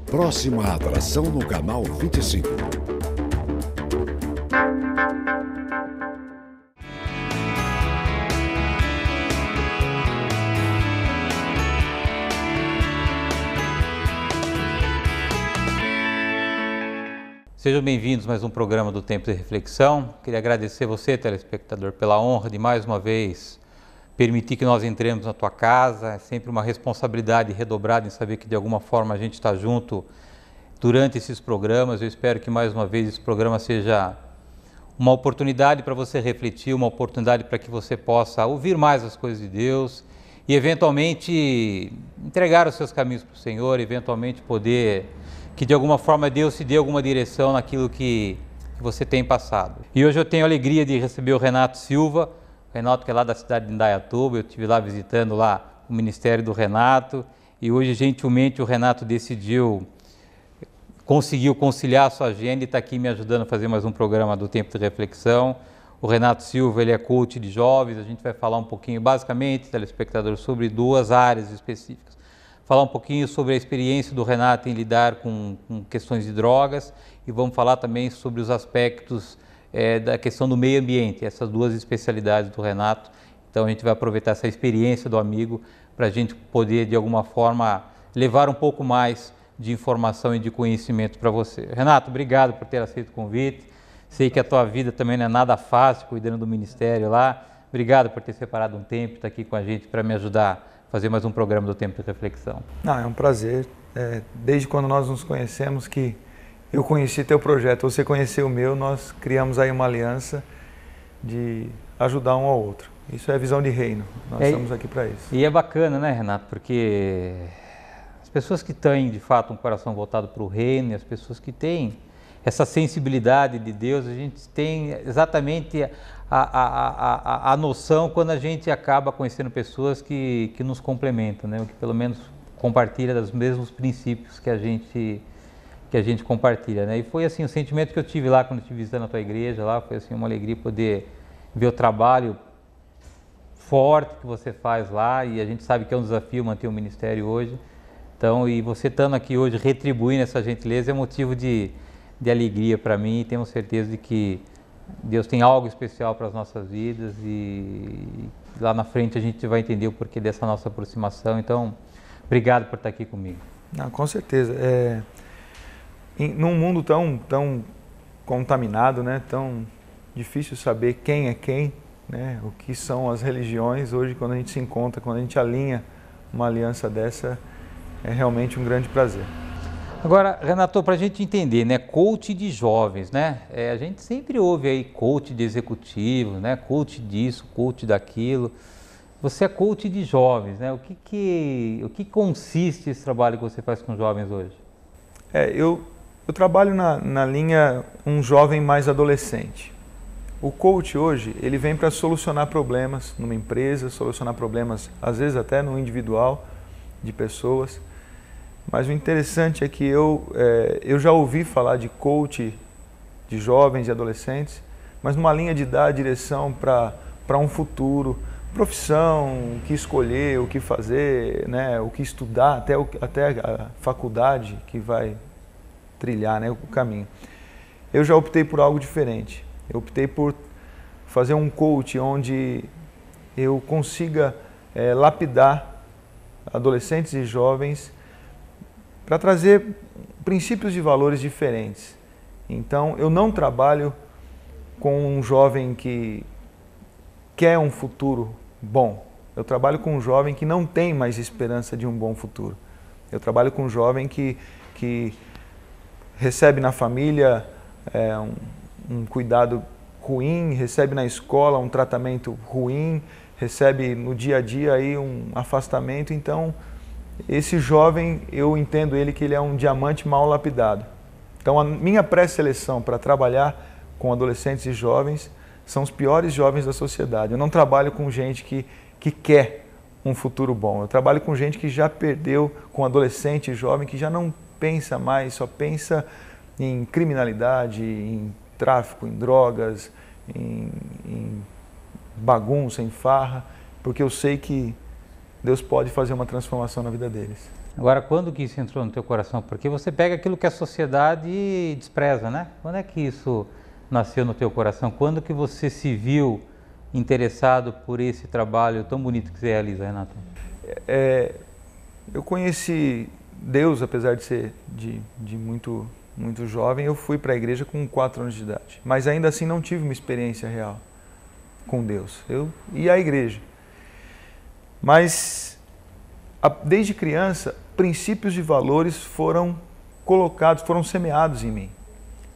Próxima atração no canal 25. Sejam bem-vindos a mais um programa do Tempo de Reflexão. Queria agradecer você, telespectador, pela honra de mais uma vez permitir que nós entremos na tua casa. É sempre uma responsabilidade redobrada em saber que de alguma forma a gente está junto durante esses programas. Eu espero que mais uma vez esse programa seja uma oportunidade para você refletir, uma oportunidade para que você possa ouvir mais as coisas de Deus e eventualmente entregar os seus caminhos para o Senhor, eventualmente poder que de alguma forma Deus te dê alguma direção naquilo que você tem passado. E hoje eu tenho a alegria de receber o Renato Silva, Renato que é lá da cidade de Indaiatuba. Eu estive lá visitando lá o Ministério do Renato e hoje gentilmente o Renato conseguiu conciliar a sua agenda e está aqui me ajudando a fazer mais um programa do Tempo de Reflexão. O Renato Silva, ele é coach de jovens. A gente vai falar um pouquinho, basicamente, telespectador, sobre duas áreas específicas. Falar um pouquinho sobre a experiência do Renato em lidar com questões de drogas e vamos falar também sobre os aspectos da questão do meio ambiente, essas duas especialidades do Renato. Então a gente vai aproveitar essa experiência do amigo para a gente poder de alguma forma levar um pouco mais de informação e de conhecimento para você. Renato, obrigado por ter aceito o convite. Sei que a tua vida também não é nada fácil cuidando do ministério lá. Obrigado por ter separado um tempo, estar aqui com a gente para me ajudar fazer mais um programa do Tempo de Reflexão. Não, é um prazer. Desde quando nós nos conhecemos, que eu conheci teu projeto, você conheceu o meu, nós criamos aí uma aliança de ajudar um ao outro. Isso é visão de reino, nós estamos aqui para isso. E é bacana, né, Renato, porque as pessoas que têm de fato um coração voltado para o reino, e as pessoas que têm essa sensibilidade de Deus, a gente tem exatamente a noção quando a gente acaba conhecendo pessoas que nos complementam, né? Que pelo menos compartilha dos mesmos princípios que a gente compartilha, né? E foi assim o sentimento que eu tive lá quando estive visitando a tua igreja lá, foi assim uma alegria poder ver o trabalho forte que você faz lá, e a gente sabe que é um desafio manter o ministério hoje. Então, e você estando aqui hoje retribuindo essa gentileza é motivo de alegria para mim, e temos certeza de que Deus tem algo especial para as nossas vidas e lá na frente a gente vai entender o porquê dessa nossa aproximação. Então, obrigado por estar aqui comigo. Não, com certeza. Num mundo tão contaminado, né, tão difícil saber quem é quem, né, o que são as religiões, hoje quando a gente se encontra, quando a gente alinha uma aliança dessa, é realmente um grande prazer. Agora, Renato, para a gente entender, né, coach de jovens, né, a gente sempre ouve aí coach de executivos, né, coach disso, coach daquilo. Você é coach de jovens, né, o que consiste esse trabalho que você faz com jovens hoje? Eu trabalho na linha um jovem mais adolescente. O coach hoje, ele vem para solucionar problemas numa empresa, solucionar problemas às vezes até no individual de pessoas. Mas o interessante é que eu já ouvi falar de coach de jovens e adolescentes, mas numa linha de dar direção para um futuro, profissão, o que escolher, o que fazer, né, o que estudar, até a faculdade que vai trilhar, né, o caminho. Eu já optei por algo diferente. Eu optei por fazer um coach onde eu consiga lapidar adolescentes e jovens para trazer princípios e valores diferentes. Então, eu não trabalho com um jovem que quer um futuro bom. Eu trabalho com um jovem que não tem mais esperança de um bom futuro. Eu trabalho com um jovem que recebe na família um cuidado ruim, recebe na escola um tratamento ruim, recebe no dia a dia aí um afastamento. Então, esse jovem, eu entendo que ele é um diamante mal lapidado. Então, a minha pré-seleção para trabalhar com adolescentes e jovens são os piores jovens da sociedade. Eu não trabalho com gente que quer um futuro bom. Eu trabalho com gente que já perdeu, com adolescente e jovem, que já não pensa mais, só pensa em criminalidade, em tráfico, em drogas, em bagunça, em farra, porque eu sei que Deus pode fazer uma transformação na vida deles. Agora, quando que isso entrou no teu coração? Porque você pega aquilo que a sociedade despreza, né? Quando é que isso nasceu no teu coração? Quando que você se viu interessado por esse trabalho tão bonito que você realiza, Renato? Eu conheci Deus, apesar de ser muito jovem. Eu fui para a igreja com 4 anos de idade, mas ainda assim não tive uma experiência real com Deus. Eu ia à igreja, mas desde criança, princípios e valores foram colocados, foram semeados em mim.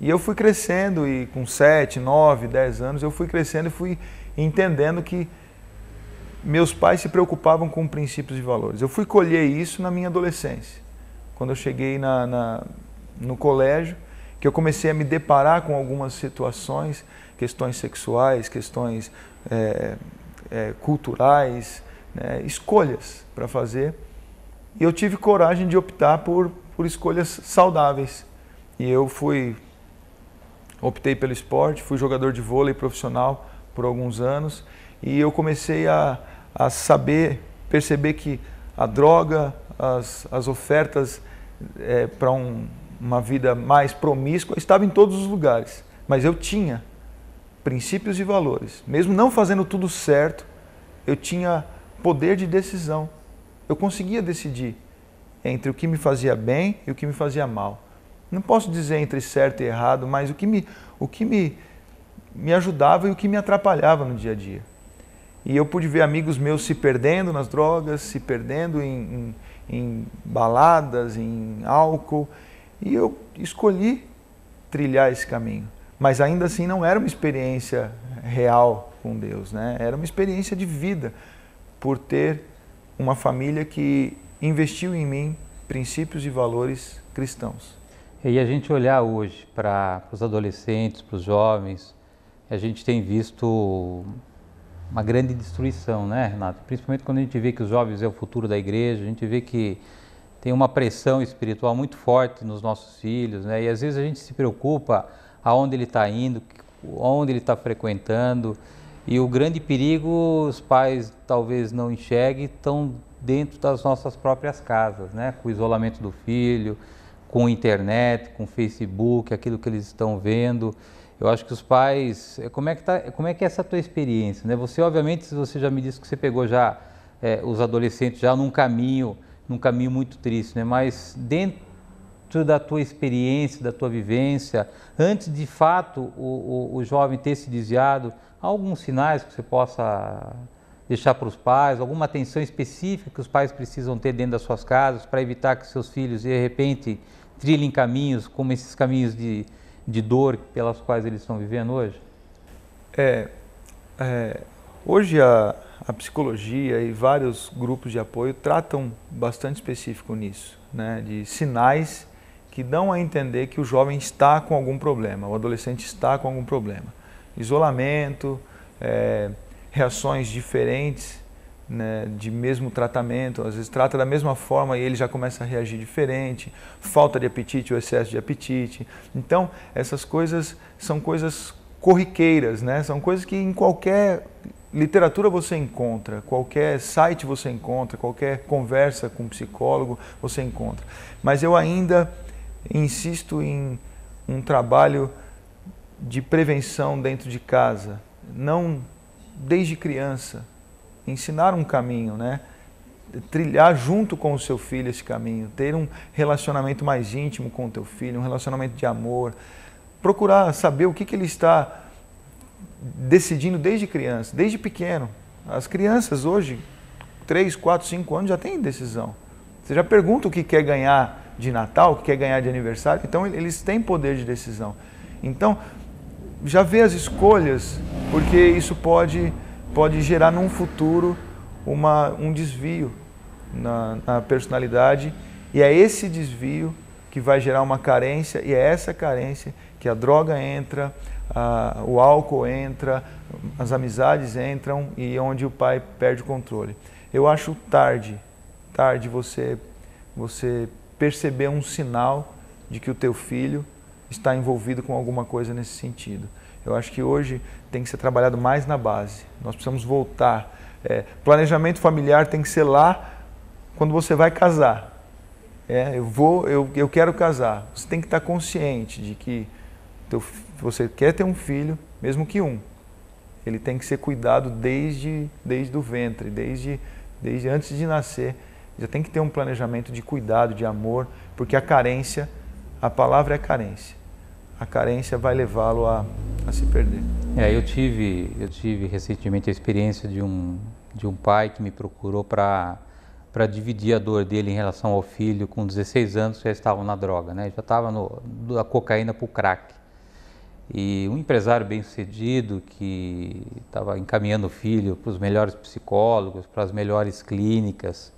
E eu fui crescendo, e com 7, 9, 10 anos, eu fui crescendo e fui entendendo que meus pais se preocupavam com princípios e valores. Eu fui colher isso na minha adolescência, quando eu cheguei no colégio, que eu comecei a me deparar com algumas situações, questões sexuais, questões culturais, né, escolhas para fazer. E eu tive coragem de optar por escolhas saudáveis. E eu optei pelo esporte, fui jogador de vôlei profissional por alguns anos, e eu comecei a perceber que a droga, as ofertas para uma vida mais promíscua estavam em todos os lugares. Mas eu tinha princípios e valores. Mesmo não fazendo tudo certo, eu tinha poder de decisão. Eu conseguia decidir entre o que me fazia bem e o que me fazia mal. Não posso dizer entre certo e errado, mas o que me ajudava e o que me atrapalhava no dia a dia. E eu pude ver amigos meus se perdendo nas drogas, se perdendo em baladas, em álcool, e eu escolhi trilhar esse caminho. Mas ainda assim não era uma experiência real com Deus, né? Era uma experiência de vida, por ter uma família que investiu em mim princípios e valores cristãos. E a gente olhar hoje para os adolescentes, para os jovens, a gente tem visto uma grande destruição, né, Renato? Principalmente quando a gente vê que os jovens é o futuro da igreja, a gente vê que tem uma pressão espiritual muito forte nos nossos filhos, né? E às vezes a gente se preocupa aonde ele está indo, onde ele está frequentando, e o grande perigo os pais talvez não enxerguem, estão dentro das nossas próprias casas, né? Com o isolamento do filho, com a internet, com o Facebook, aquilo que eles estão vendo. Eu acho que os pais, como é que é essa tua experiência, né? Você, obviamente, você já me disse que você pegou já os adolescentes já num caminho muito triste, né? Mas dentro da tua experiência, da tua vivência, antes de fato o jovem ter se desviado, há alguns sinais que você possa deixar para os pais, alguma atenção específica que os pais precisam ter dentro das suas casas para evitar que seus filhos, de repente, trilhem caminhos como esses caminhos de dor pelas quais eles estão vivendo hoje? Hoje a psicologia e vários grupos de apoio tratam bastante específico nisso, né? De sinais que dão a entender que o jovem está com algum problema, o adolescente está com algum problema. Isolamento, reações diferentes, né, de mesmo tratamento, às vezes trata da mesma forma e ele já começa a reagir diferente, falta de apetite ou excesso de apetite. Então, essas coisas são coisas corriqueiras, né? São coisas que em qualquer literatura você encontra, qualquer site você encontra, qualquer conversa com um psicólogo você encontra. Mas eu ainda insisto em um trabalho de prevenção dentro de casa, não desde criança, ensinar um caminho, né? Trilhar junto com o seu filho esse caminho, ter um relacionamento mais íntimo com o teu filho, um relacionamento de amor, procurar saber o que ele está decidindo desde criança, desde pequeno. As crianças hoje, 3, 4, 5 anos, já têm decisão. Você já pergunta o que quer ganhar de Natal, o que quer ganhar de aniversário, então eles têm poder de decisão. Então, já vê as escolhas, porque isso pode gerar num futuro um desvio na personalidade, e é esse desvio que vai gerar uma carência, e é essa carência que a droga entra, o álcool entra, as amizades entram, e onde o pai perde o controle. Eu acho tarde você perceber um sinal de que o teu filho está envolvido com alguma coisa nesse sentido. Eu acho que hoje tem que ser trabalhado mais na base. Nós precisamos voltar Planejamento familiar tem que ser lá quando você vai casar. Eu quero casar. Você tem que estar consciente de que você quer ter um filho, mesmo que um. Ele tem que ser cuidado desde o ventre, desde antes de nascer. Já tem que ter um planejamento de cuidado, de amor, porque a carência, a palavra é carência. A carência vai levá-lo a se perder. Eu tive recentemente a experiência de um pai que me procurou para dividir a dor dele em relação ao filho. Com 16 anos já estavam na droga, né? Já estava da cocaína para o crack. E um empresário bem-sucedido que estava encaminhando o filho para os melhores psicólogos, para as melhores clínicas.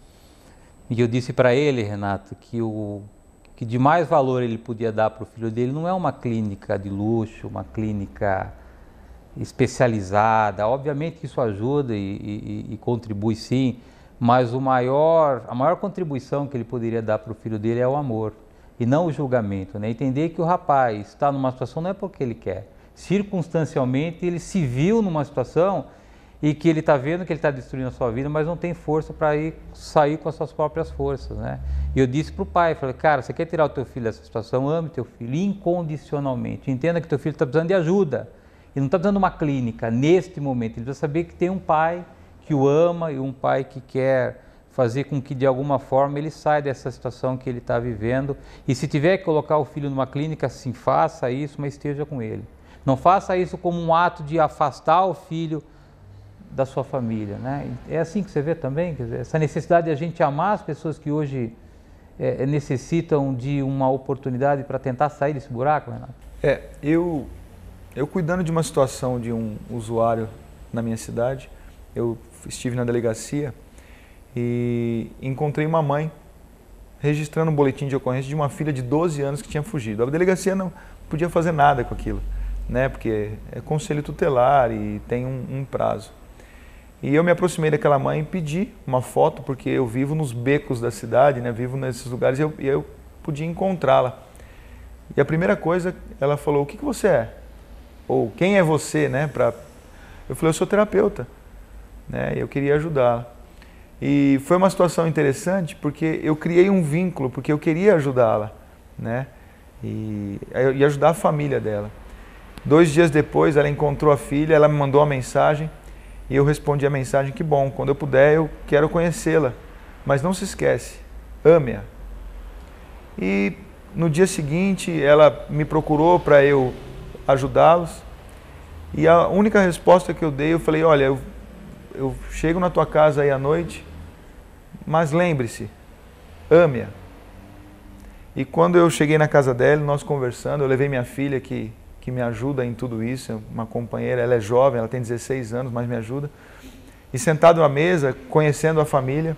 E eu disse para ele, Renato, que de mais valor ele podia dar para o filho dele não é uma clínica de luxo, uma clínica especializada. Obviamente que isso ajuda e contribui sim, mas a maior contribuição que ele poderia dar para o filho dele é o amor e não o julgamento, né? Entender que o rapaz está numa situação não é porque ele quer, circunstancialmente ele se viu numa situação e que ele está vendo que ele está destruindo a sua vida, mas não tem força para sair com as suas próprias forças, né? E eu disse para o pai, falei, cara, você quer tirar o teu filho dessa situação? Ame teu filho incondicionalmente, entenda que teu filho está precisando de ajuda, ele não está precisando de uma clínica neste momento, ele precisa saber que tem um pai que o ama e um pai que quer fazer com que de alguma forma ele saia dessa situação que ele está vivendo. E se tiver que colocar o filho numa clínica, sim, faça isso, mas esteja com ele. Não faça isso como um ato de afastar o filho da sua família, né? É assim que você vê também, quer dizer, essa necessidade de a gente amar as pessoas que hoje necessitam de uma oportunidade para tentar sair desse buraco, Renato? Eu cuidando de uma situação de um usuário na minha cidade, eu estive na delegacia e encontrei uma mãe registrando um boletim de ocorrência de uma filha de 12 anos que tinha fugido. A delegacia não podia fazer nada com aquilo, né? Porque é conselho tutelar e tem um prazo. E eu me aproximei daquela mãe e pedi uma foto, porque eu vivo nos becos da cidade, né? Vivo nesses lugares e eu podia encontrá-la. E a primeira coisa, ela falou, o que você é? Ou quem é você, né? Eu falei, eu sou terapeuta, né? Eu queria ajudá-la. E foi uma situação interessante porque eu criei um vínculo, porque eu queria ajudá-la, né? E ajudar a família dela. 2 dias depois, ela encontrou a filha, ela me mandou uma mensagem e eu respondi a mensagem, que bom, quando eu puder eu quero conhecê-la, mas não se esquece, ame-a. E no dia seguinte, ela me procurou para eu ajudá-los e a única resposta que eu dei, eu falei, olha, eu chego na tua casa aí à noite, mas lembre-se, ame-a. E quando eu cheguei na casa dela, nós conversando, eu levei minha filha que me ajuda em tudo isso, uma companheira, ela é jovem, ela tem 16 anos, mas me ajuda. E sentado à mesa, conhecendo a família,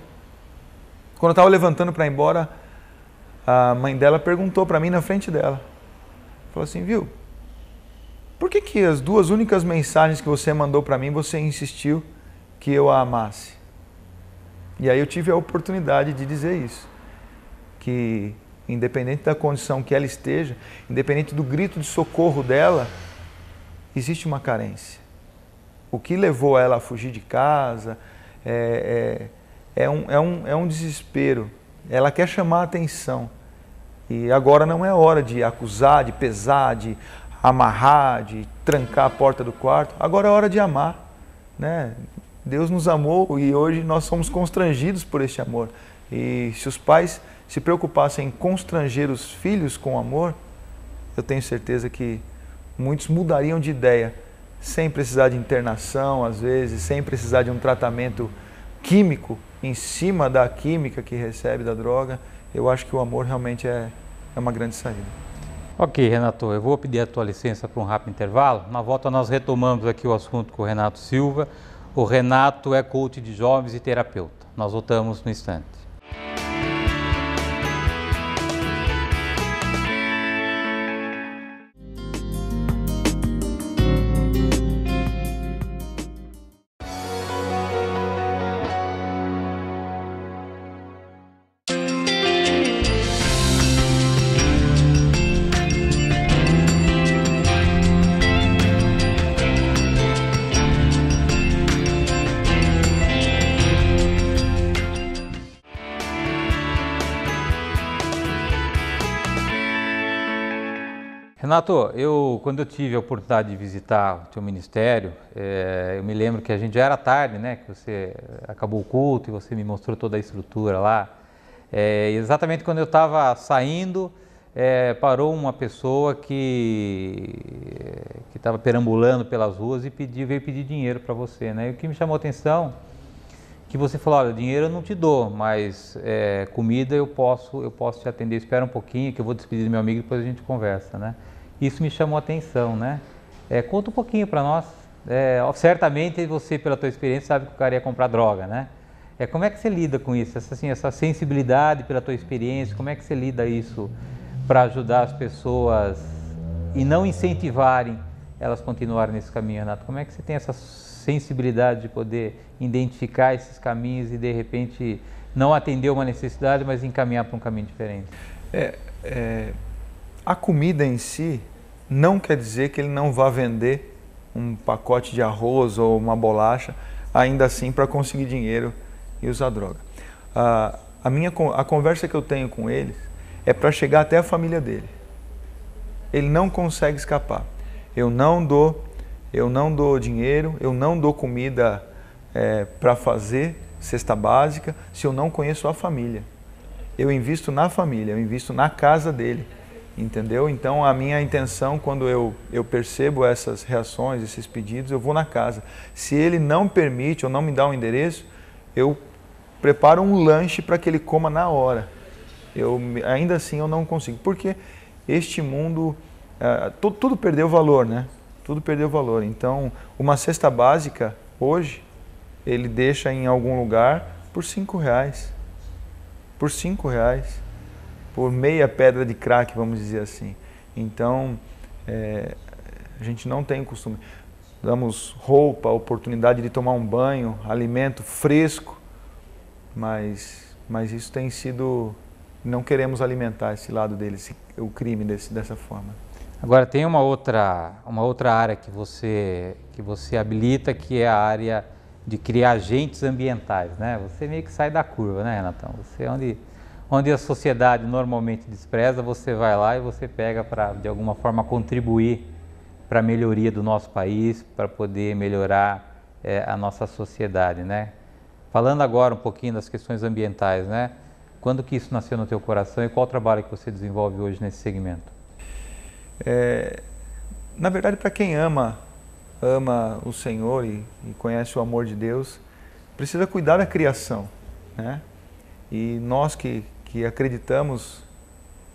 quando eu estava levantando para ir embora, a mãe dela perguntou para mim na frente dela, falou assim, viu, por que as 2 únicas mensagens que você mandou para mim, você insistiu que eu a amasse? E aí eu tive a oportunidade de dizer isso, que independente da condição que ela esteja, independente do grito de socorro dela, existe uma carência. O que levou ela a fugir de casa é um desespero. Ela quer chamar a atenção. E agora não é hora de acusar, de pesar, de amarrar, de trancar a porta do quarto. Agora é hora de amar, né? Deus nos amou e hoje nós somos constrangidos por este amor. E se os pais se preocupassem em constranger os filhos com amor, eu tenho certeza que muitos mudariam de ideia, sem precisar de internação, às vezes, sem precisar de um tratamento químico em cima da química que recebe da droga. Eu acho que o amor realmente é uma grande saída. Ok, Renato, eu vou pedir a tua licença para um rápido intervalo. Na volta nós retomamos aqui o assunto com o Renato Silva. O Renato é coach de jovens e terapeuta. Nós voltamos no instante. Renato, quando eu tive a oportunidade de visitar o teu ministério, eu me lembro que a gente já era tarde, né? Que você acabou o culto e você me mostrou toda a estrutura lá. Exatamente quando eu estava saindo, parou uma pessoa que estava perambulando pelas ruas e veio pedir dinheiro para você, né? E o que me chamou a atenção que você falou, olha, dinheiro eu não te dou, mas comida eu posso te atender, espera um pouquinho que eu vou despedir do meu amigo e depois a gente conversa, né? Isso me chamou a atenção, né? Conta um pouquinho para nós. Certamente você, pela tua experiência, sabe que o cara ia comprar droga, né? Como é que você lida com isso? Essa sensibilidade pela tua experiência, como é que você lida isso para ajudar as pessoas e não incentivarem elas continuarem nesse caminho, Renato? Como é que você tem essa sensibilidade de poder identificar esses caminhos e de repente não atender uma necessidade, mas encaminhar para um caminho diferente? A comida em si não quer dizer que ele não vá vender um pacote de arroz ou uma bolacha, ainda assim para conseguir dinheiro e usar droga. A conversa que eu tenho com eles é para chegar até a família dele. Ele não consegue escapar. Eu não dou dinheiro, eu não dou comida para fazer cesta básica se eu não conheço a família. Eu invisto na família, eu invisto na casa dele, entendeu? Então a minha intenção, quando eu percebo essas reações, esses pedidos, eu vou na casa. Se ele não permite ou não me dá um endereço, eu preparo um lanche para que ele coma na hora. Ainda assim eu não consigo, porque este mundo, tudo perdeu valor, né? Tudo perdeu valor. Então, uma cesta básica, hoje, ele deixa em algum lugar por R$5. Por R$5. Por meia pedra de crack, vamos dizer assim. Então, a gente não tem costume. Damos roupa, oportunidade de tomar um banho, alimento fresco, mas isso tem sido... Não queremos alimentar esse lado dele, o crime dessa forma. Agora tem uma outra área que você habilita, que é a área de criar agentes ambientais, né? Você meio que sai da curva, né, Renatão? Você onde a sociedade normalmente despreza, você vai lá e você pega para de alguma forma contribuir para a melhoria do nosso país, para poder melhorar a nossa sociedade, né? Falando agora um pouquinho das questões ambientais, né? Quando que isso nasceu no teu coração e qual o trabalho que você desenvolve hoje nesse segmento? Na verdade, para quem ama o Senhor e conhece o amor de Deus, precisa cuidar da criação, né? E nós que acreditamos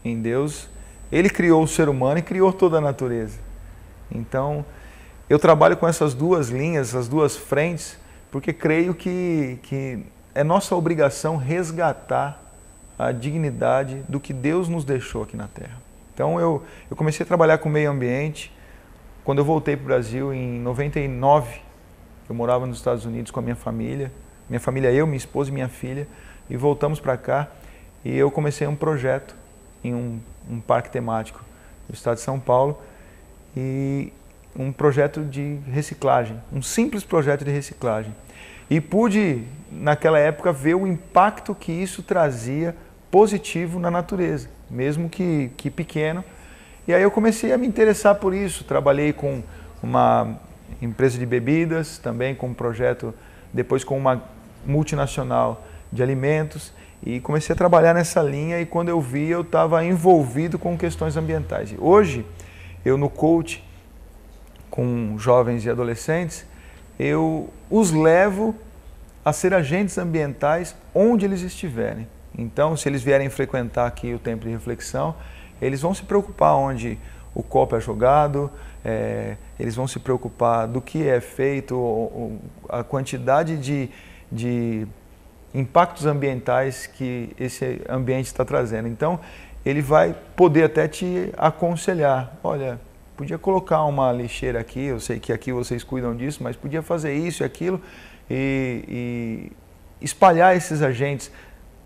em Deus, Ele criou o ser humano e criou toda a natureza. Então, eu trabalho com essas duas linhas, essas duas frentes, porque creio que é nossa obrigação resgatar a dignidade do que Deus nos deixou aqui na Terra. Então eu comecei a trabalhar com o meio ambiente quando eu voltei para o Brasil em 99. Eu morava nos Estados Unidos com a minha família, eu, minha esposa e minha filha, e voltamos para cá e eu comecei um projeto em um parque temático do estado de São Paulo, e um projeto de reciclagem, um simples projeto de reciclagem. E pude, naquela época, ver o impacto que isso trazia positivo na natureza, mesmo que pequeno. E aí eu comecei a me interessar por isso. Trabalhei com uma empresa de bebidas, também com um projeto, depois com uma multinacional de alimentos, e comecei a trabalhar nessa linha, e quando eu vi, eu estava envolvido com questões ambientais. E hoje, eu no coach, com jovens e adolescentes, eu os levo a ser agentes ambientais onde eles estiverem. Então, se eles vierem frequentar aqui o Tempo de Reflexão, eles vão se preocupar onde o copo é jogado, eles vão se preocupar do que é feito, a quantidade de impactos ambientais que esse ambiente está trazendo. Então, ele vai poder até te aconselhar. Olha, podia colocar uma lixeira aqui, eu sei que aqui vocês cuidam disso, mas podia fazer isso e aquilo, e espalhar esses agentes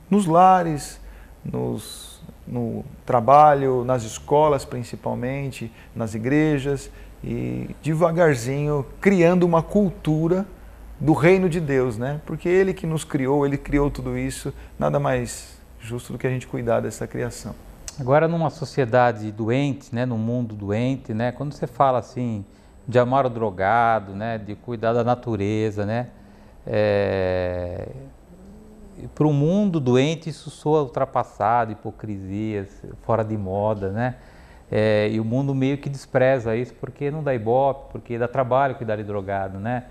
nos lares, no trabalho, nas escolas principalmente, nas igrejas, e devagarzinho criando uma cultura do reino de Deus, né? Porque Ele que nos criou, Ele criou tudo isso, nada mais justo do que a gente cuidar dessa criação. Agora, numa sociedade doente, né, num mundo doente, né, quando você fala assim de amar o drogado, né, de cuidar da natureza, né, para um mundo doente isso soa ultrapassado, hipocrisia, fora de moda, né, e o mundo meio que despreza isso porque não dá ibope, porque dá trabalho cuidar de drogado, né.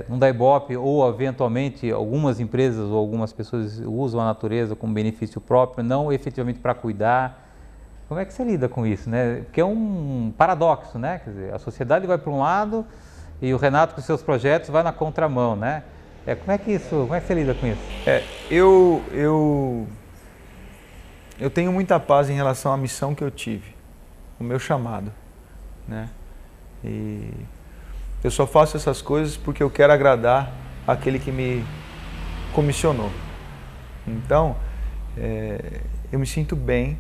Não dá ibope, ou eventualmente algumas empresas ou algumas pessoas usam a natureza como benefício próprio, não efetivamente para cuidar. Como é que você lida com isso, né? Porque é um paradoxo, né? Quer dizer, a sociedade vai para um lado e o Renato com seus projetos vai na contramão, né? Como é que você lida com isso? Eu tenho muita paz em relação à missão que eu tive, o meu chamado, né? E eu só faço essas coisas porque eu quero agradar aquele que me comissionou. Então, eu me sinto bem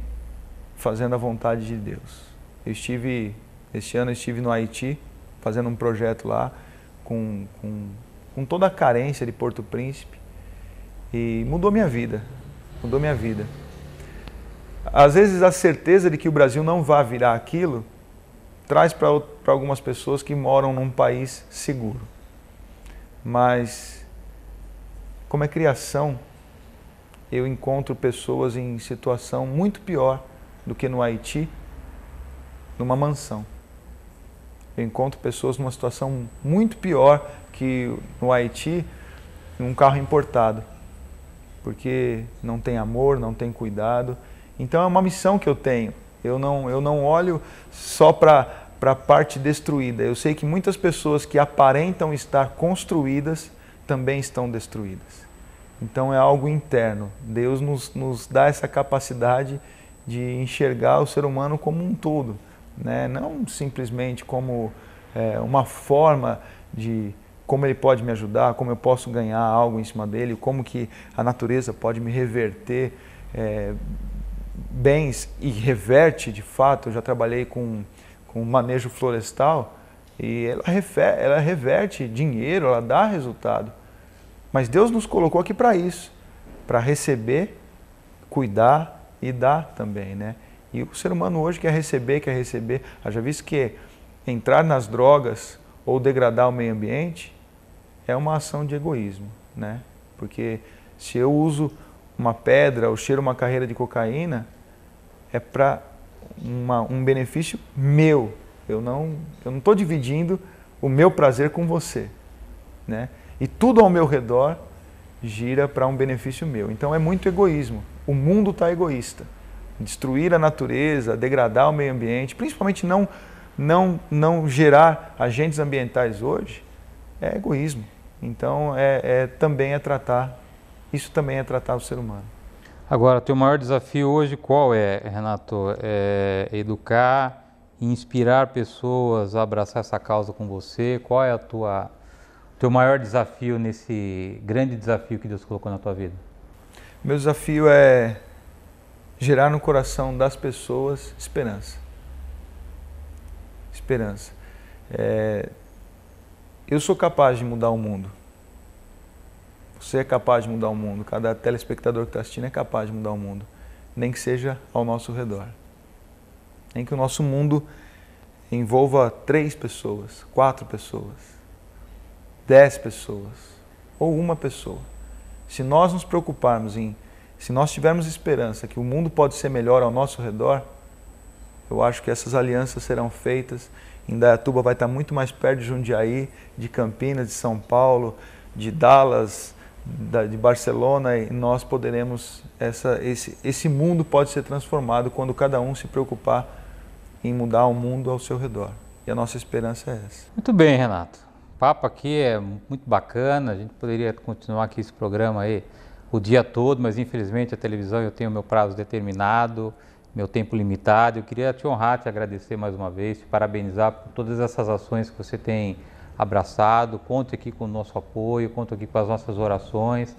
fazendo a vontade de Deus. Este ano eu estive no Haiti, fazendo um projeto lá, com toda a carência de Porto Príncipe, e mudou minha vida, mudou minha vida. Às vezes a certeza de que o Brasil não vai virar aquilo, traz para algumas pessoas que moram num país seguro. Mas, como é criação, eu encontro pessoas em situação muito pior do que no Haiti, numa mansão. Eu encontro pessoas numa situação muito pior que no Haiti, num carro importado. Porque não tem amor, não tem cuidado. Então é uma missão que eu tenho. Eu não olho só para a parte destruída. Eu sei que muitas pessoas que aparentam estar construídas também estão destruídas. Então é algo interno. Deus nos dá essa capacidade de enxergar o ser humano como um todo, né? Não simplesmente como uma forma de como ele pode me ajudar, como eu posso ganhar algo em cima dele, como que a natureza pode me reverter bens e reverte de fato. Eu já trabalhei com manejo florestal e ela reverte dinheiro, ela dá resultado. Mas Deus nos colocou aqui para isso, para receber, cuidar e dar também, né? E o ser humano hoje quer receber. Já visto que entrar nas drogas ou degradar o meio ambiente é uma ação de egoísmo, né? Porque se eu uso uma pedra ou cheiro uma carreira de cocaína, é para um benefício meu. Eu não estou dividindo o meu prazer com você, né? E tudo ao meu redor gira para um benefício meu. Então é muito egoísmo. O mundo está egoísta. Destruir a natureza, degradar o meio ambiente, principalmente não gerar agentes ambientais hoje, é egoísmo. Então isso também é tratar o ser humano. Agora, teu maior desafio hoje qual é, Renato? É educar e inspirar pessoas a abraçar essa causa com você? Qual é teu maior desafio nesse grande desafio que Deus colocou na tua vida? Meu desafio é gerar no coração das pessoas esperança. Esperança. Eu sou capaz de mudar o mundo. Você é capaz de mudar o mundo. Cada telespectador que está assistindo é capaz de mudar o mundo. Nem que seja ao nosso redor. Nem que o nosso mundo envolva 3 pessoas, 4 pessoas, 10 pessoas ou uma pessoa. Se nós nos preocuparmos se nós tivermos esperança que o mundo pode ser melhor ao nosso redor, eu acho que essas alianças serão feitas. Indaiatuba vai estar muito mais perto de Jundiaí, de Campinas, de São Paulo, de Dallas, de Barcelona, e nós poderemos, esse mundo pode ser transformado quando cada um se preocupar em mudar o mundo ao seu redor. E a nossa esperança é essa. Muito bem, Renato. O papo aqui é muito bacana, a gente poderia continuar aqui esse programa aí o dia todo, mas infelizmente a televisão eu tenho meu prazo determinado, meu tempo limitado. Eu queria te honrar, te agradecer mais uma vez, te parabenizar por todas essas ações que você tem abraçado. Conte aqui com o nosso apoio, conte aqui com as nossas orações,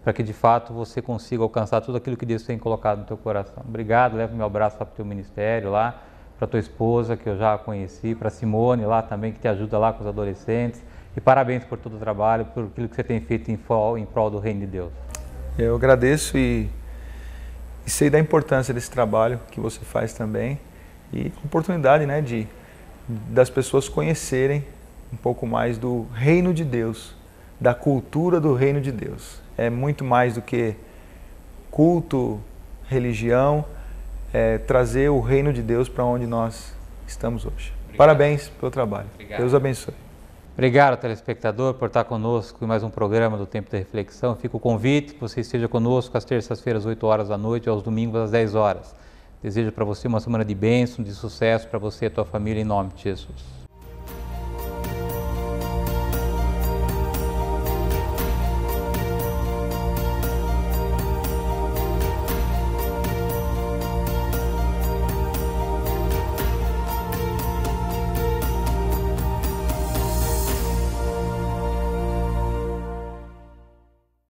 para que de fato você consiga alcançar tudo aquilo que Deus tem colocado no teu coração. Obrigado, leva meu abraço para o teu ministério lá, para tua esposa, que eu já conheci, para Simone lá também, que te ajuda lá com os adolescentes. E parabéns por todo o trabalho, por aquilo que você tem feito em prol do Reino de Deus. Eu agradeço e sei da importância desse trabalho que você faz também e oportunidade, né, das pessoas conhecerem um pouco mais do reino de Deus, da cultura do reino de Deus. É muito mais do que culto, religião, trazer o reino de Deus para onde nós estamos hoje. Obrigado. Parabéns pelo trabalho. Obrigado. Deus abençoe. Obrigado, telespectador, por estar conosco em mais um programa do Tempo da Reflexão. Fica o convite que você esteja conosco às terças-feiras, 8 horas da noite, e aos domingos, às 10 horas. Desejo para você uma semana de bênção, de sucesso para você e a tua família, em nome de Jesus.